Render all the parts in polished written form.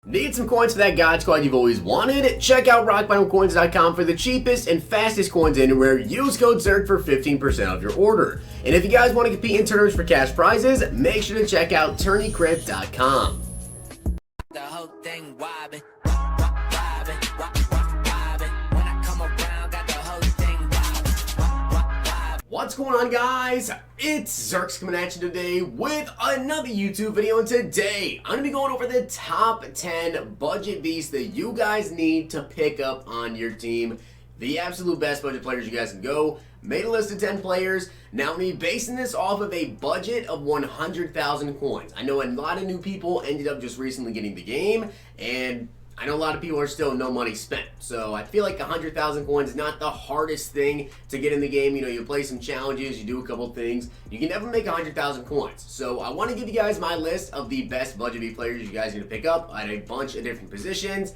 Need some coins for that God Squad you've always wanted? Check out rockbottomcoins.com for the cheapest and fastest coins anywhere. Use code ZERK for 15% off your order. And if you guys want to compete in tournaments for cash prizes, make sure to check out tourneycrypt.com. The whole thing wobbin'. What's going on, guys? It's Zirksee coming at you today with another YouTube video, and today I'm going to be going over the top 10 budget beasts that you guys need to pick up on your team. The absolute best budget players you guys can go. Made a list of 10 players. Now, me basing this off of a budget of 100,000 coins. I know a lot of new people ended up just recently getting the game, and I know a lot of people are still no money spent, so I feel like 100,000 coins is not the hardest thing to get in the game. You know, you play some challenges, you do a couple things, you can never make 100,000 coins. So I want to give you guys my list of the best budget B players you guys need to pick up at a bunch of different positions,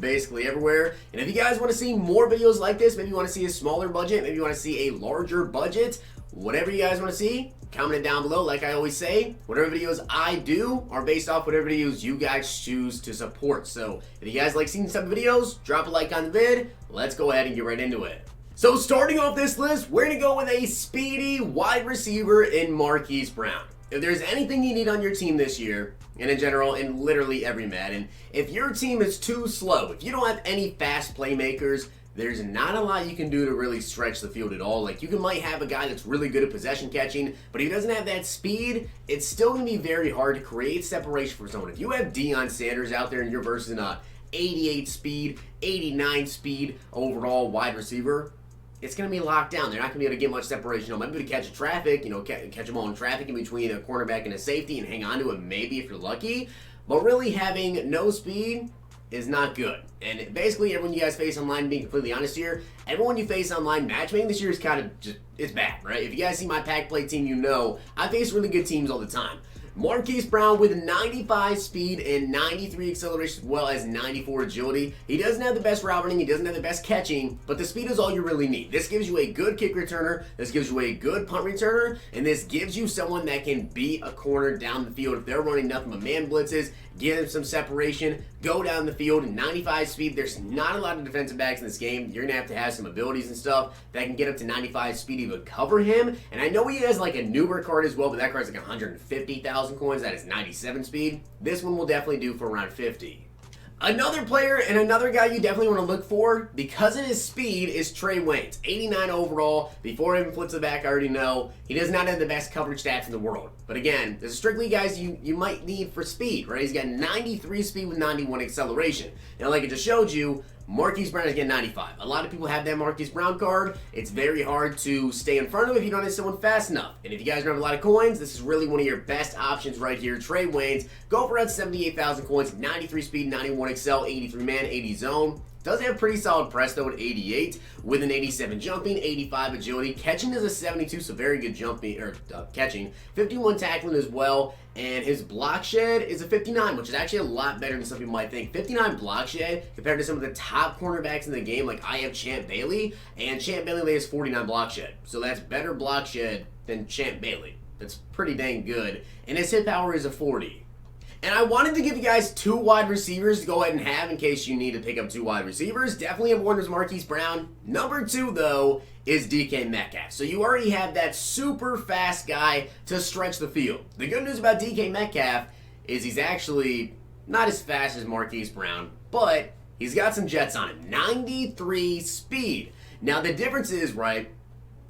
basically everywhere. And if you guys want to see more videos like this, maybe you want to see a smaller budget, maybe you want to see a larger budget, whatever you guys want to see, comment it down below. Like I always say, whatever videos I do are based off whatever videos you guys choose to support. So if you guys like seeing some videos, drop a like on the vid. Let's go ahead and get right into it. So starting off this list, we're going to go with a speedy wide receiver in Marquise Brown. If there's anything you need on your team this year, and in general, in literally every Madden, if your team is too slow, if you don't have any fast playmakers, there's not a lot you can do to really stretch the field at all. Like, you might have a guy that's really good at possession catching, but if he doesn't have that speed, it's still going to be very hard to create separation for someone. If you have Deion Sanders out there and you're versus an 88 speed, 89 speed overall wide receiver, it's going to be locked down. They're not going to be able to get much separation. You know, maybe to catch a traffic, you know, catch them all in traffic in between a cornerback and a safety and hang on to it maybe if you're lucky. But really having no speed is not good. And basically everyone you guys face online, being completely honest here, everyone you face online matchmaking this year is kind of just, it's bad, right? If you guys see my pack play team, you know I face really good teams all the time. Marquise Brown with 95 speed and 93 acceleration as well as 94 agility. He doesn't have the best route running, he doesn't have the best catching, but the speed is all you really need. This gives you a good kick returner, this gives you a good punt returner, and this gives you someone that can beat a corner down the field. If they're running nothing but man blitzes, give them some separation, go down the field. 95 speed, there's not a lot of defensive backs in this game. You're going to have some abilities and stuff that can get up to 95 speed to cover him. And I know he has like a newer card as well, but that card's like 150,000 coins. That is 97 speed. This one will definitely do for around 50. Another player and another guy you definitely want to look for because of his speed is Trey Waynes. 89 overall. Before he even flips the back, I already know he does not have the best coverage stats in the world. But again, this is strictly guys you might need for speed, right? He's got 93 speed with 91 acceleration. Now, like I just showed you, Marquise Brown is getting 95. A lot of people have that Marquise Brown card. It's very hard to stay in front of if you don't have someone fast enough. And if you guys don't have a lot of coins, this is really one of your best options right here. Trey Waynes, go for around 78,000 coins, 93 speed, 91 excel, 83 man, 80 zone. Does have pretty solid press though at 88 with an 87 jumping, 85 agility. Catching is a 72, so very good jumping or catching. 51 tackling as well, and his block shed is a 59, which is actually a lot better than some people might think. 59 block shed compared to some of the top cornerbacks in the game, like I have Champ Bailey, and Champ Bailey has 49 block shed. So that's better block shed than Champ Bailey. That's pretty dang good, and his hit power is a 40. And I wanted to give you guys two wide receivers to go ahead and have in case you need to pick up two wide receivers. Definitely have one is Marquise Brown. Number two, though, is DK Metcalf. So you already have that super fast guy to stretch the field. The good news about DK Metcalf is he's actually not as fast as Marquise Brown, but he's got some jets on him. 93 speed. Now, the difference is, right,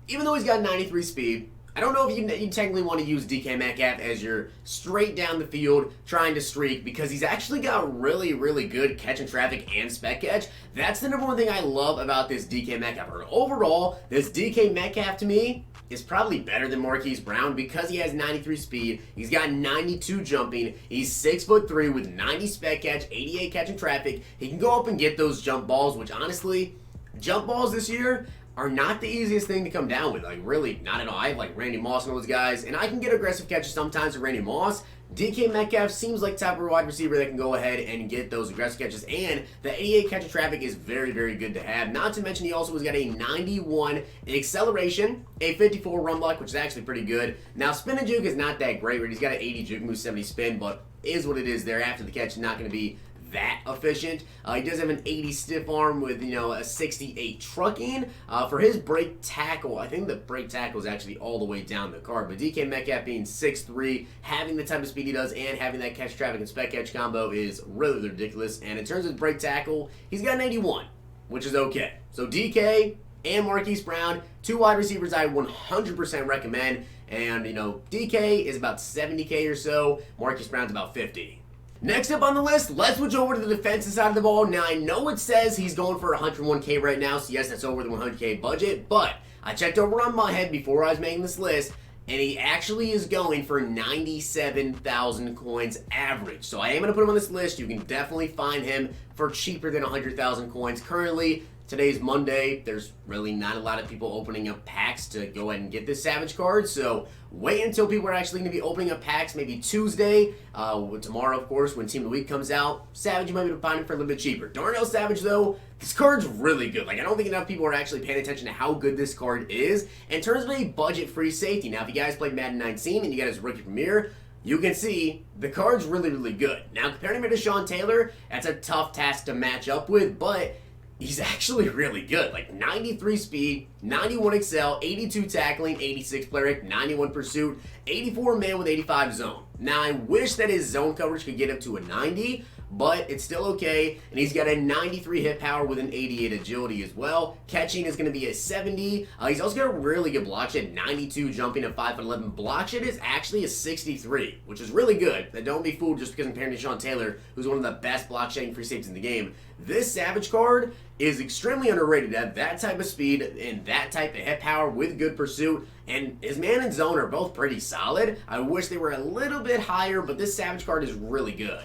even though he's got 93 speed, I don't know if you technically want to use DK Metcalf as your straight down the field trying to streak, because he's actually got really, really good catch and traffic and spec catch. That's the number one thing I love about this DK Metcalf. Overall, this DK Metcalf to me is probably better than Marquise Brown because he has 93 speed, he's got 92 jumping, he's 6'3" with 90 spec catch, 88 catch and traffic. He can go up and get those jump balls, which honestly, jump balls this year are not the easiest thing to come down with. Like, really, not at all. I have, like, Randy Moss and those guys, and I can get aggressive catches sometimes with Randy Moss. DK Metcalf seems like type of wide receiver that can go ahead and get those aggressive catches, and the 88 catch of traffic is very, very good to have. Not to mention he also has got a 91 acceleration, a 54 run block, which is actually pretty good. Now, spin and juke is not that great, right? He's got an 80 juke, move 70 spin, but is what it is there. After the catch, not going to be that efficient. He does have an 80 stiff arm with, a 68 trucking. For his break tackle, I think the break tackle is actually all the way down the card. But DK Metcalf being 6'3", having the type of speed he does, and having that catch traffic and spec catch combo is really ridiculous. And in terms of break tackle, he's got an 81, which is okay. So DK and Marquise Brown, two wide receivers I 100% recommend. And, DK is about 70K or so. Marquise Brown's about 50. Next up on the list, let's switch over to the defensive side of the ball. Now, I know it says he's going for 101K right now, so yes, that's over the 100K budget, but I checked over on my head before I was making this list, and he actually is going for 97,000 coins average. So I am going to put him on this list. You can definitely find him for cheaper than 100,000 coins. Currently, today's Monday. There's really not a lot of people opening up packs to go ahead and get this Savage card. So wait until people are actually going to be opening up packs, maybe Tuesday. Tomorrow, of course, when Team of the Week comes out. Savage, you might be able to find it for a little bit cheaper. Darnell Savage, though, this card's really good. Like, I don't think enough people are actually paying attention to how good this card is in terms of a budget-free safety. Now, if you guys played Madden 19 and you got his rookie premiere, you can see the card's really, really good. Now, comparing him to Sean Taylor, that's a tough task to match up with, but he's actually really good. Like 93 speed, 91 excel, 82 tackling, 86 player, 91 pursuit, 84 man with 85 zone. Now I wish that his zone coverage could get up to a 90, but it's still okay. And he's got a 93 hit power with an 88 agility as well. Catching is going to be a 70. He's also got a really good block shed, 92 jumping at 5'11". Block shed is actually a 63, which is really good. Now, don't be fooled just because I'm comparing to Sean Taylor, who's one of the best block shedding free safeties in the game. This Savage card is extremely underrated to have that type of speed and that type of hit power with good pursuit. And his man and zone are both pretty solid. I wish they were a little bit higher, but this Savage card is really good.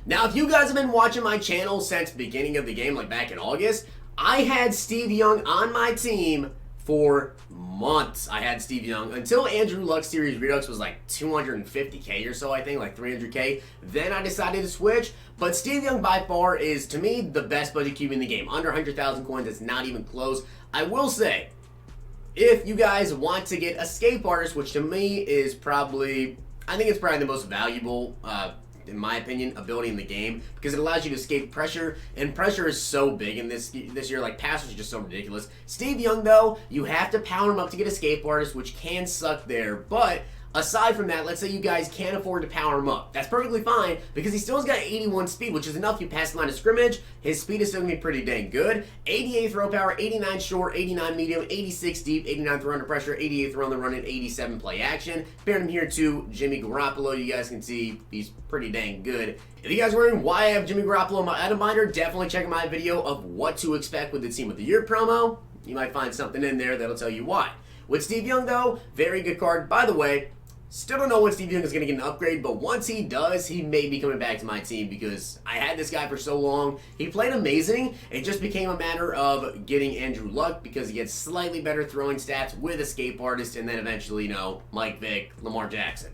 Now, if you guys have been watching my channel since the beginning of the game, like back in August, I had Steve Young on my team for months. I had Steve Young until Andrew Luck's Series Redux was like 250K or so, I think, like 300K. Then I decided to switch. But Steve Young by far is, to me, the best budget QB in the game. Under 100,000 coins, it's not even close. I will say, if you guys want to get Escape Artist, which to me is probably, I think it's probably the most valuable, in my opinion, ability in the game, because it allows you to escape pressure, and pressure is so big in this year. Like, passers are just so ridiculous. Steve Young, though, you have to power him up to get Escape Artist, which can suck there, but aside from that, let's say you guys can't afford to power him up. That's perfectly fine, because he still has got 81 speed, which is enough. You pass the line of scrimmage, his speed is still going to be pretty dang good. 88 throw power, 89 short, 89 medium, 86 deep, 89 throw under pressure, 88 throw on the run, and 87 play action. Comparing him here to Jimmy Garoppolo, you guys can see he's pretty dang good. If you guys are wondering why I have Jimmy Garoppolo in my item binder, definitely check out my video of what to expect with the Team of the Year promo. You might find something in there that'll tell you why. With Steve Young, though, very good card. By the way, still don't know when Steve Young is going to get an upgrade, but once he does, he may be coming back to my team because I had this guy for so long. He played amazing. It just became a matter of getting Andrew Luck because he gets slightly better throwing stats with Escape Artist, and then eventually, Mike Vick, Lamar Jackson.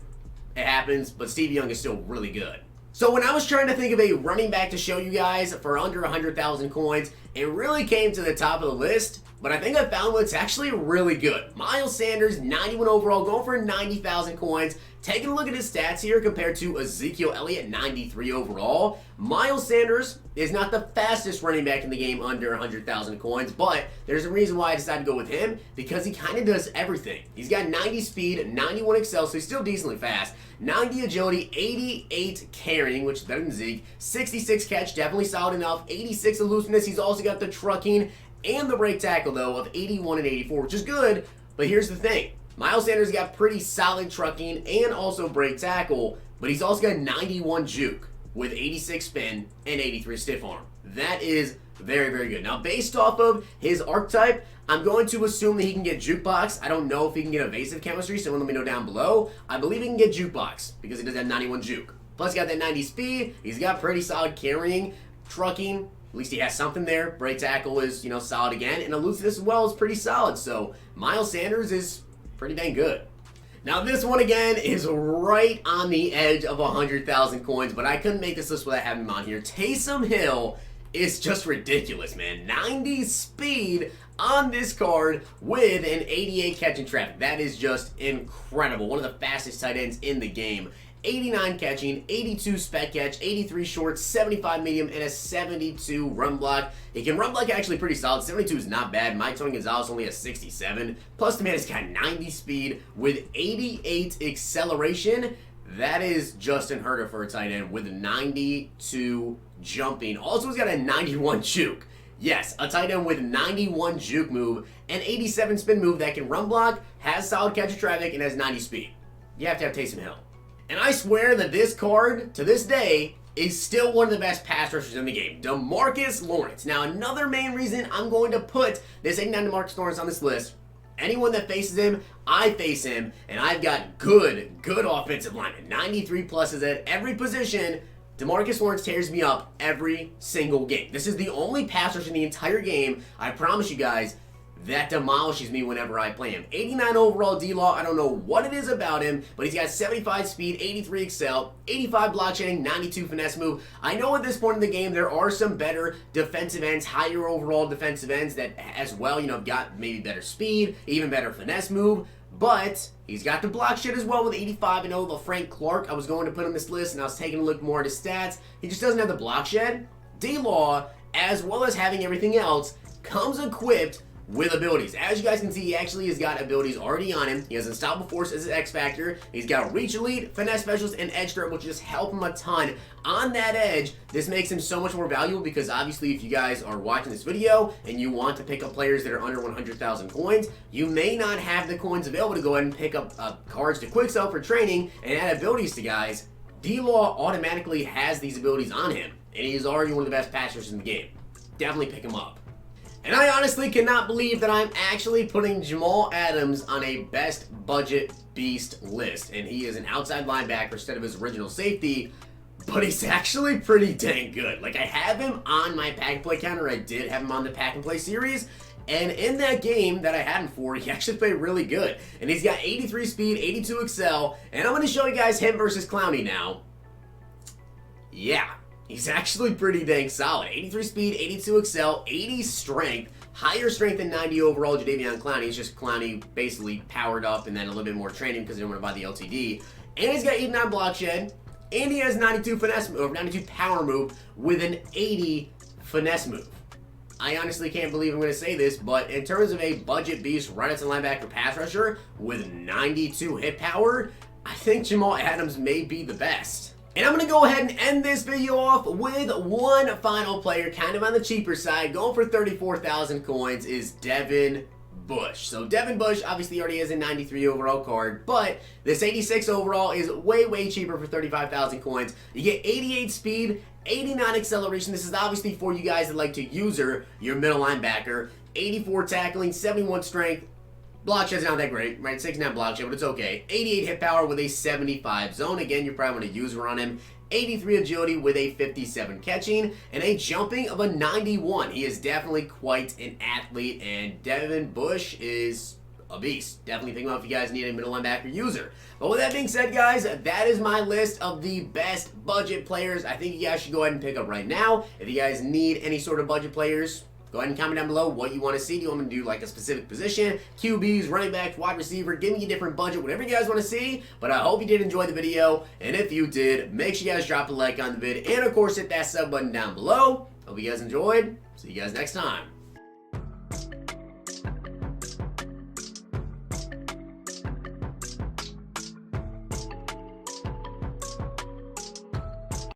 It happens, but Steve Young is still really good. So when I was trying to think of a running back to show you guys for under 100,000 coins, it really came to the top of the list, but I think I found what's actually really good. Miles Sanders, 91 overall, going for 90,000 coins. Taking a look at his stats here compared to Ezekiel Elliott, 93 overall. Miles Sanders is not the fastest running back in the game under 100,000 coins, but there's a reason why I decided to go with him, because he kind of does everything. He's got 90 speed, 91 excel, so he's still decently fast. 90 agility, 88 carrying, which is better than Zeke. 66 catch, definitely solid enough. 86 elusiveness, he's also got the trucking and the break tackle, though, of 81 and 84, which is good, but here's the thing. Miles Sanders got pretty solid trucking and also break tackle, but he's also got 91 juke with 86 spin and 83 stiff arm. That is very, very good. Now, based off of his archetype, I'm going to assume that he can get jukebox. I don't know if he can get evasive chemistry, so let me know down below. I believe he can get jukebox because he does have 91 juke. Plus, he got that 90 speed. He's got pretty solid carrying, trucking. At least he has something there. Break tackle is, solid again. And elusiveness as well is pretty solid. So, Miles Sanders is pretty dang good. Now, this one again is right on the edge of 100,000 coins, but I couldn't make this list without having him on here. Taysom Hill is just ridiculous, man. 90 speed on this card with an 88 catch and traffic. That is just incredible. One of the fastest tight ends in the game. 89 catching, 82 spec catch, 83 short, 75 medium, and a 72 run block. He can run block actually pretty solid. 72 is not bad. Mike Tony Gonzalez only has 67. Plus the man has got 90 speed with 88 acceleration. That is just unheard of for a tight end with 92 jumping. Also, he's got a 91 juke. Yes, a tight end with 91 juke move and 87 spin move that can run block, has solid catch of traffic, and has 90 speed. You have to have Taysom Hill. And I swear that this card, to this day, is still one of the best pass rushers in the game. DeMarcus Lawrence. Now, another main reason I'm going to put this 89 DeMarcus Lawrence on this list, anyone that faces him, I face him, and I've got good offensive linemen. 93 pluses at every position. DeMarcus Lawrence tears me up every single game. This is the only pass rush in the entire game, I promise you guys, that demolishes me whenever I play him. 89 overall D-Law, I don't know what it is about him, but he's got 75 speed, 83 excel, 85 block shedding, 92 finesse move. I know at this point in the game there are some better defensive ends, higher overall defensive ends that as well, have got maybe better speed, even better finesse move, but he's got the block shed as well with 85. I know the Frank Clark, I was going to put on this list and I was taking a look more at his stats. He just doesn't have the block shed. D-Law, as well as having everything else, comes equipped with abilities. As you guys can see, he actually has got abilities already on him. He has Unstoppable Force as his X Factor. He's got Reach Elite, Finesse Specialist, and Edge Threat, which just help him a ton on that edge. This makes him so much more valuable because obviously if you guys are watching this video and you want to pick up players that are under 100,000 coins, you may not have the coins available to go ahead and pick up cards to quick sell for training and add abilities to guys. D-Law automatically has these abilities on him, and he's already one of the best passers in the game. Definitely pick him up. And I honestly cannot believe that I'm actually putting Jamal Adams on a best budget beast list. And he is an outside linebacker instead of his original safety, but he's actually pretty dang good. Like, I have him on my pack and play counter. I did have him on the pack and play series. And in that game that I had him for, he actually played really good. And he's got 83 speed, 82 excel. And I'm going to show you guys him versus Clowney now. Yeah. He's actually pretty dang solid. 83 speed, 82 excel, 80 strength, higher strength than 90 overall Jadeveon Clowney. It's just Clowney basically powered up and then a little bit more training because they didn't want to buy the LTD. And he's got 89 block shed, and he has 92 finesse move, or 92 power move with an 80 finesse move. I honestly can't believe I'm going to say this, but in terms of a budget beast right outside linebacker pass rusher with 92 hit power, I think Jamal Adams may be the best. And I'm going to go ahead and end this video off with one final player, kind of on the cheaper side, going for 34,000 coins, is Devin Bush. So Devin Bush obviously already has a 93 overall card, but this 86 overall is way cheaper for 35,000 coins. You get 88 speed, 89 acceleration. This is obviously for you guys that like to user your middle linebacker. 84 tackling, 71 strength. Block shed's not that great, right? 69 block shed, but it's okay. 88 hit power with a 75 zone. Again, you're probably going to user on him. 83 agility with a 57 catching, and a jumping of a 91. He is definitely quite an athlete, and Devin Bush is a beast. Definitely think about if you guys need a middle linebacker user. But with that being said, guys, that is my list of the best budget players I think you guys should go ahead and pick up right now. If you guys need any sort of budget players, go ahead and comment down below what you want to see. Do you want me to do like a specific position, QBs, running backs, wide receiver? Give me a different budget, whatever you guys want to see. But I hope you did enjoy the video. And if you did, make sure you guys drop a like on the vid. And of course, hit that sub button down below. Hope you guys enjoyed. See you guys next time.